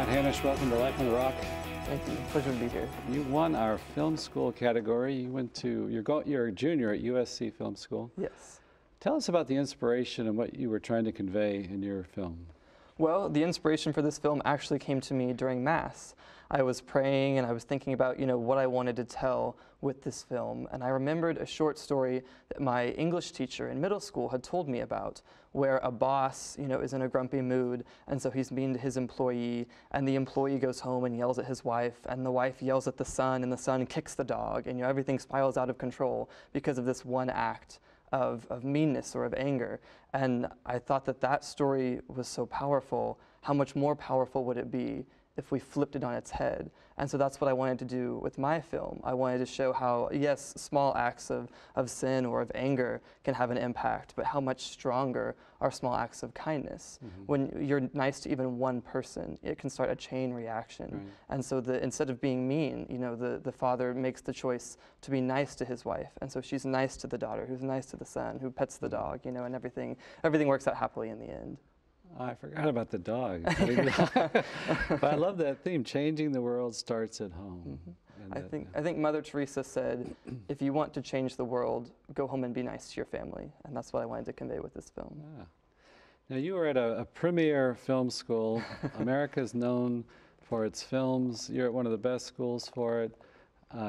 Matt Hanisch, welcome to Life on the Rock. Thank you. Pleasure to be here. You won our film school category. You went to, you're a junior at USC Film School. Yes. Tell us about the inspiration and what you were trying to convey in your film. Well, the inspiration for this film actually came to me during Mass. I was praying and I was thinking about, what I wanted to tell with this film. And I remembered a short story that my English teacher in middle school had told me about, where a boss, is in a grumpy mood, and so he's mean to his employee, and the employee goes home and yells at his wife, and the wife yells at the son, and the son kicks the dog, and everything spirals out of control because of this one act of meanness or of anger. And I thought that that story was so powerful. How much more powerful would it be if we flipped it on its head? And so that's what I wanted to do with my film. I wanted to show how, yes, small acts of sin or of anger can have an impact, but how much stronger are small acts of kindness. Mm-hmm. When you're nice to even one person, it can start a chain reaction. Right. And so instead of being mean, the father makes the choice to be nice to his wife. And so she's nice to the daughter, who's nice to the son, who pets the dog, and everything works out happily in the end. I forgot about the dog. But I love that theme. Changing the world starts at home. Mm-hmm. I think Mother Teresa said, if you want to change the world, go home and be nice to your family. And that's what I wanted to convey with this film. Yeah. Now, you were at a premier film school. America's known for its films. You're at one of the best schools for it.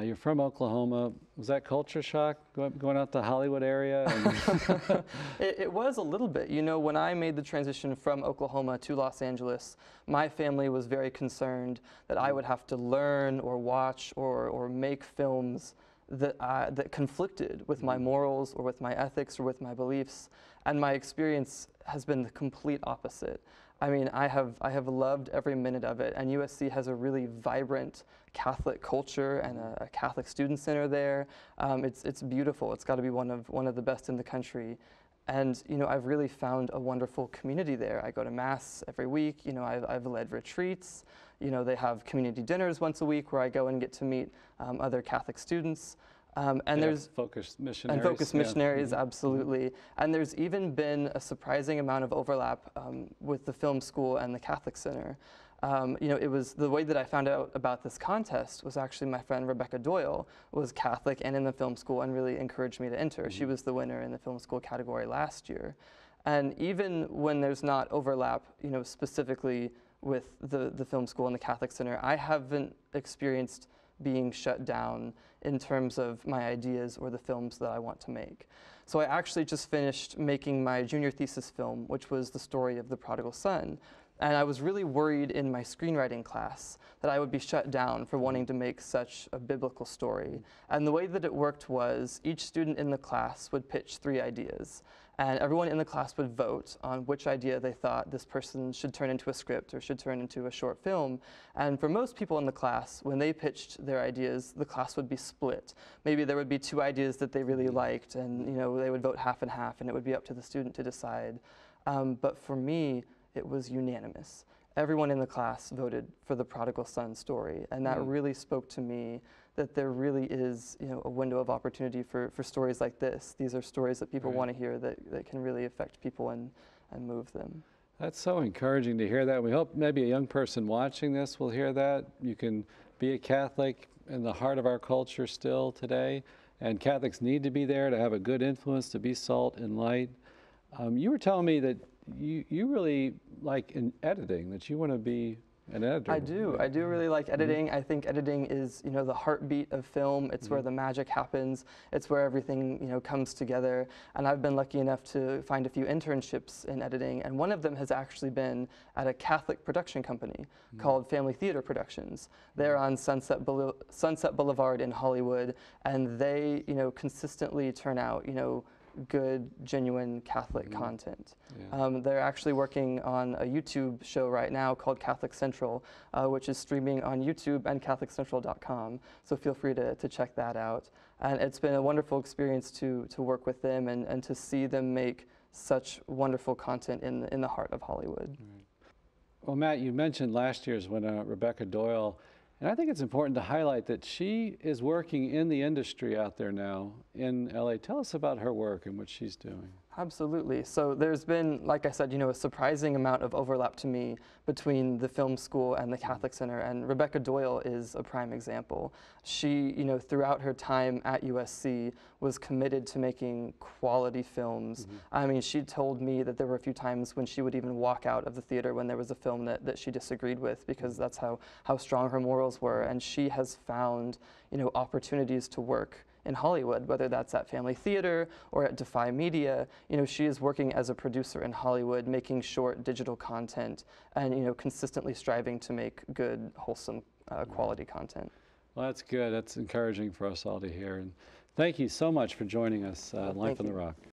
You're from Oklahoma. Was that culture shock, going out the Hollywood area? And it was a little bit. When I made the transition from Oklahoma to Los Angeles, my family was very concerned that I would have to learn or watch or make films that conflicted with my morals or with my ethics or with my beliefs. And my experience has been the complete opposite. I mean, I have loved every minute of it, and USC has a really vibrant Catholic culture and a Catholic student center there. It's beautiful. It's got to be one of the best in the country. And I've really found a wonderful community there. I go to Mass every week. I've led retreats. They have community dinners once a week where I go and get to meet other Catholic students. And there's focused missionaries. And focused missionaries, yeah. Absolutely. Mm-hmm. And there's even been a surprising amount of overlap with the film school and the Catholic Center. It was the way that I found out about this contest was actually my friend Rebecca Doyle was Catholic and in the film school and really encouraged me to enter. Mm-hmm. She was the winner in the film school category last year. And even when there's not overlap, specifically with the film school and the Catholic Center, I haven't experienced being shut down in terms of my ideas or the films that I want to make. So I actually just finished making my junior thesis film, which was the story of the prodigal son. And I was really worried in my screenwriting class that I would be shut down for wanting to make such a biblical story. And the way that it worked was each student in the class would pitch 3 ideas. And everyone in the class would vote on which idea they thought this person should turn into a script or should turn into a short film. And for most people in the class, when they pitched their ideas, the class would be split. Maybe there would be 2 ideas that they really liked, and they would vote half and half, and it would be up to the student to decide. But for me, it was unanimous. Everyone in the class voted for the prodigal son story, and that really spoke to me that there really is a window of opportunity for stories like this. These are stories that people want to hear that can really affect people and move them. That's so encouraging to hear that. We hope maybe a young person watching this will hear that. You can be a Catholic in the heart of our culture still today, and Catholics need to be there to have a good influence, to be salt and light. You were telling me that you really like in editing, that you want to be an editor. I do really like editing. I think editing is, the heartbeat of film. It's where the magic happens. It's where everything, comes together. And I've been lucky enough to find a few internships in editing, and one of them has actually been at a Catholic production company called Family Theater Productions. They're on Sunset Boulevard in Hollywood, and they, consistently turn out, good, genuine Catholic content. Yeah. They're actually working on a YouTube show right now called Catholic Central, which is streaming on YouTube and CatholicCentral.com. So feel free to check that out. And it's been a wonderful experience to work with them and to see them make such wonderful content in the heart of Hollywood. Right. Well, Matt, you mentioned last year's when Rebecca Doyle, and I think it's important to highlight that she is working in the industry out there now in LA. Tell us about her work and what she's doing. Absolutely. So there's been, like I said, a surprising amount of overlap to me between the film school and the Catholic Center, and Rebecca Doyle is a prime example. She, throughout her time at USC was committed to making quality films. I mean, she told me that there were a few times when she would even walk out of the theater when there was a film that she disagreed with, because that's how strong her morals were. And she has found, opportunities to work in Hollywood, whether that's at Family Theater or at Defy Media. She is working as a producer in Hollywood, making short digital content and, consistently striving to make good, wholesome, quality content. Well, that's good. That's encouraging for us all to hear. And thank you so much for joining us, Life on the Rock.